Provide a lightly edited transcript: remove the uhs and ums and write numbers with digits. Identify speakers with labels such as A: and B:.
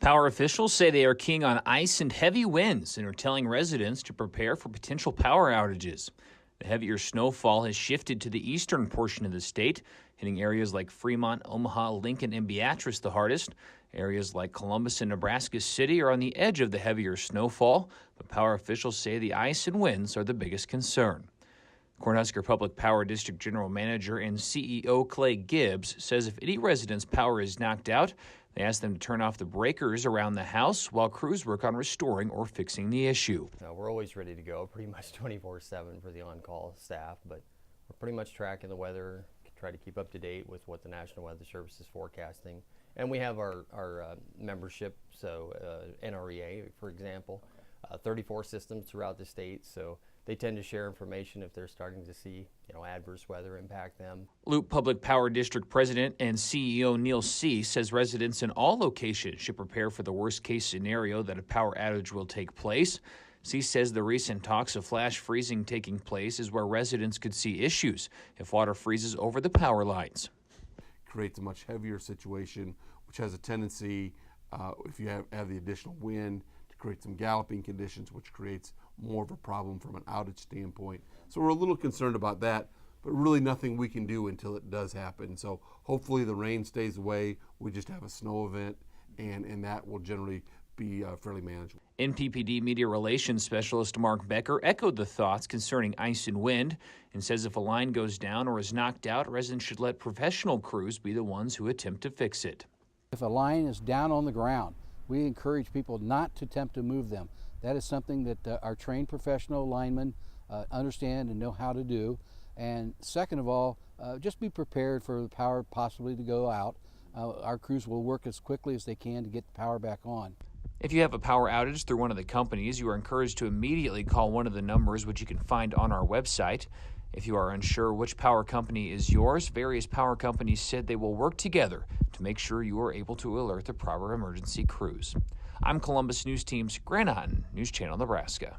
A: Power officials say they are keying on ice and heavy winds and are telling residents to prepare for potential power outages. The heavier snowfall has shifted to the eastern portion of the state, hitting areas like Fremont, Omaha, Lincoln, and Beatrice the hardest. Areas like Columbus and Nebraska City are on the edge of the heavier snowfall, but power officials say the ice and winds are the biggest concern. Cornhusker Public Power District General Manager and CEO Clay Gibbs says if any resident's power is knocked out, they ask them to turn off the breakers around the house while crews work on restoring or fixing the issue.
B: We're always ready to go, pretty much 24/7 for the on-call staff, but we're pretty much tracking the weather, try to keep up to date with what the National Weather Service is forecasting. And we have our membership, so NREA, for example, 34 systems throughout the state, so they tend to share information if they're starting to see, adverse weather impact them.
A: Loup Public Power District President and CEO Neil C. says residents in all locations should prepare for the worst-case scenario that a power outage will take place. C says the recent talks of flash freezing taking place is where residents could see issues if water freezes over the power lines.
C: Creates a much heavier situation, which has a tendency, if you have the additional wind, to create some galloping conditions, which creates more of a problem from an outage standpoint. So we're a little concerned about that, but really nothing we can do until it does happen. So hopefully the rain stays away, we just have a snow event, and that will generally be fairly manageable.
A: NPPD Media Relations Specialist Mark Becker echoed the thoughts concerning ice and wind and says if a line goes down or is knocked out, residents should let professional crews be the ones who attempt to fix it.
D: If a line is down on the ground, we encourage people not to attempt to move them. That is something that our trained professional linemen understand and know how to do. And second of all, just be prepared for the power possibly to go out. Our crews will work as quickly as they can to get the power back on.
A: If you have a power outage through one of the companies, you are encouraged to immediately call one of the numbers which you can find on our website. If you are unsure which power company is yours, various power companies said they will work together to make sure you are able to alert the proper emergency crews. I'm Columbus News Team's Grant Otten, News Channel, Nebraska.